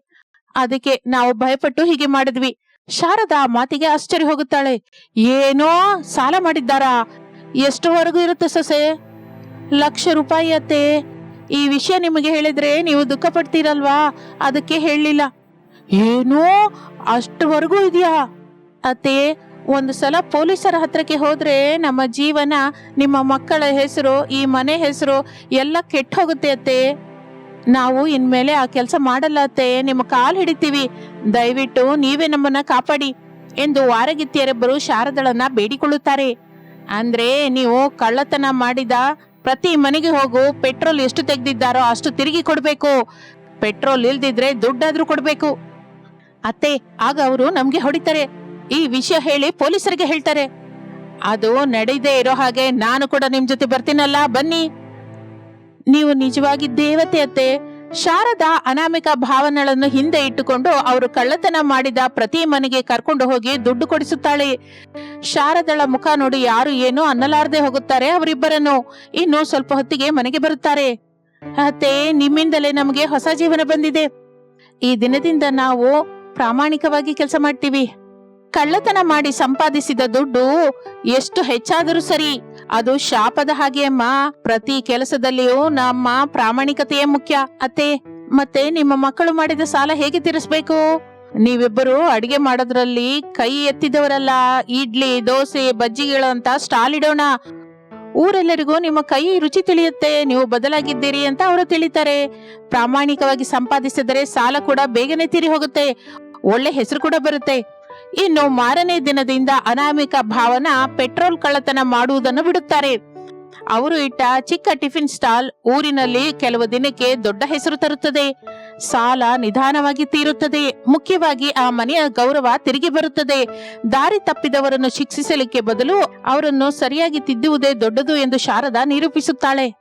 ಅದಕ್ಕೆ ನಾವು ಭಯಪಟ್ಟು ಹೀಗೆ ಮಾಡಿದ್ವಿ. ಶಾರದಾ ಮಾತಿಗೆ ಆಶ್ಚರ್ಯ ಹೋಗುತ್ತಾಳೆ. ಏನೋ ಸಾಲ ಮಾಡಿದ್ದಾರಾ? ಎಷ್ಟುವರೆಗೂ ಇರುತ್ತೆ ಸೊಸೆ? ₹1,00,000 ಅತ್ತೆ. ಈ ವಿಷಯ ನಿಮಗೆ ಹೇಳಿದ್ರೆ ನೀವು ದುಃಖ ಪಡ್ತೀರಲ್ವಾ, ಅದಕ್ಕೆ ಹೇಳಲಿಲ್ಲ. ಏನೋ ಅಷ್ಟುವರೆಗೂ ಇದೆಯಾ? ಅತ್ತೆ, ಒಂದು ಸಲ ಪೊಲೀಸರ ಹತ್ರಕ್ಕೆ ಹೋದ್ರೆ ನಮ್ಮ ಜೀವನ, ನಿಮ್ಮ ಮಕ್ಕಳ ಹೆಸರು, ಈ ಮನೆ ಹೆಸರು ಎಲ್ಲ ಕೆಟ್ಟ ಹೋಗುತ್ತೆ ಅತ್ತೆ. ನಾವು ಇನ್ಮೇಲೆ ಆ ಕೆಲಸ ಮಾಡಲ್ಲ ಅತ್ತೆ, ನಿಮ್ಮ ಕಾಲ್ ಹಿಡಿತೀವಿ. ದಯವಿಟ್ಟು ನೀವೇ ನಮ್ಮನ್ನ ಕಾಪಾಡಿ ಎಂದು ವಾರಗಿತ್ತಿಯರಿಬ್ಬರು ಶಾರದಳನ್ನ ಬೇಡಿಕೊಳ್ಳುತ್ತಾರೆ. ಅಂದ್ರೆ ನೀವು ಕಳ್ಳತನ ಮಾಡಿದ ಪ್ರತಿ ಮನೆಗೆ ಹೋಗು, ಪೆಟ್ರೋಲ್ ಎಷ್ಟು ತೆಗೆದಿದ್ದಾರೋ ಅಷ್ಟು ತಿರುಗಿ ಕೊಡ್ಬೇಕು. ಪೆಟ್ರೋಲ್ ಇಲ್ದಿದ್ರೆ ದುಡ್ಡಾದ್ರೂ ಕೊಡ್ಬೇಕು. ಅತ್ತೆ, ಆಗ ಅವರು ನಮ್ಗೆ ಹೊಡಿತಾರೆ. ಈ ವಿಷಯ ಹೇಳಿ ಪೊಲೀಸರಿಗೆ ಹೇಳ್ತಾರೆ. ಅದು ನಡೆಯದೇ ಇರೋ ಹಾಗೆ ನಾನು ಕೂಡ ನಿಮ್ ಜೊತೆ ಬರ್ತೀನಲ್ಲ, ಬನ್ನಿ. ನೀವು ನಿಜವಾಗಿ ದೇವತೆ ಅತ್ತೆ. ಶಾರದಾ ಅನಾಮಿಕಾ ಭಾವನಳನ್ನು ಹಿಂದೆ ಇಟ್ಟುಕೊಂಡು ಅವರು ಕಳ್ಳತನ ಮಾಡಿದ ಪ್ರತಿ ಮನೆಗೆ ಕರ್ಕೊಂಡು ಹೋಗಿ ದುಡ್ಡು ಕೊಡಿಸುತ್ತಾಳೆ. ಶಾರದಳ ಮುಖ ನೋಡಿ ಯಾರು ಏನೋ ಅನ್ನಲಾರದೆ ಹೋಗುತ್ತಾರೆ ಅವರಿಬ್ಬರನ್ನು. ಇನ್ನು ಸ್ವಲ್ಪ ಹೊತ್ತಿಗೆ ಮನೆಗೆ ಬರುತ್ತಾರೆ. ಅತ್ತೆ, ನಿಮ್ಮಿಂದಲೇ ನಮಗೆ ಹೊಸ ಜೀವನ ಬಂದಿದೆ. ಈ ದಿನದಿಂದ ನಾವು ಪ್ರಾಮಾಣಿಕವಾಗಿ ಕೆಲಸ ಮಾಡ್ತೀವಿ. ಕಳ್ಳತನ ಮಾಡಿ ಸಂಪಾದಿಸಿದ ದುಡ್ಡು ಎಷ್ಟು ಹೆಚ್ಚಾದರೂ ಸರಿ, ಅದು ಶಾಪದ ಹಾಗೆ ಅಮ್ಮ. ಪ್ರತಿ ಕೆಲಸದಲ್ಲಿಯೂ ನಮ್ಮ ಪ್ರಾಮಾಣಿಕತೆಯೇ ಮುಖ್ಯ. ಅತ್ತೆ, ಮತ್ತೆ ನಿಮ್ಮ ಮಕ್ಕಳು ಮಾಡಿದ ಸಾಲ ಹೇಗೆ ತೀರಿಸಬೇಕು? ನೀವಿಬ್ಬರು ಅಡಿಗೆ ಮಾಡೋದ್ರಲ್ಲಿ ಕೈ ಎತ್ತಿದವರಲ್ಲ. ಇಡ್ಲಿ, ದೋಸೆ, ಬಜ್ಜಿಗಳು ಅಂತ ಸ್ಟಾಲ್ ಇಡೋಣ. ಊರೆಲ್ಲರಿಗೂ ನಿಮ್ಮ ಕೈ ರುಚಿ ತಿಳಿಯುತ್ತೆ, ನೀವು ಬದಲಾಗಿದ್ದೀರಿ ಅಂತ ಅವರು ತಿಳಿತಾರೆ. ಪ್ರಾಮಾಣಿಕವಾಗಿ ಸಂಪಾದಿಸಿದರೆ ಸಾಲ ಕೂಡ ಬೇಗನೆ ತೀರಿ ಹೋಗುತ್ತೆ, ಒಳ್ಳೆ ಹೆಸರು ಕೂಡ ಬರುತ್ತೆ. ಇನ್ನು ಮಾರನೇ ದಿನದಿಂದ ಅನಾಮಿಕ ಭಾವನ ಪೆಟ್ರೋಲ್ ಕಳ್ಳತನ ಮಾಡುವುದನ್ನು ಬಿಡುತ್ತಾರೆ. ಅವರು ಇಟ್ಟ ಚಿಕ್ಕ ಟಿಫಿನ್ ಸ್ಟಾಲ್ ಊರಿನಲ್ಲಿ ಕೆಲವು ದಿನಕ್ಕೆ ದೊಡ್ಡ ಹೆಸರು ತರುತ್ತದೆ. ಸಾಲ ನಿಧಾನವಾಗಿ ತೀರುತ್ತದೆ. ಮುಖ್ಯವಾಗಿ ಆ ಮನೆಯ ಗೌರವ ತಿರುಗಿ ಬರುತ್ತದೆ. ದಾರಿ ತಪ್ಪಿದವರನ್ನು ಶಿಕ್ಷಿಸಲಿಕ್ಕೆ ಬದಲು ಅವರನ್ನು ಸರಿಯಾಗಿ ತಿದ್ದುವುದೇ ದೊಡ್ಡದು ಎಂದು ಶಾರದಾ ನಿರೂಪಿಸುತ್ತಾಳೆ.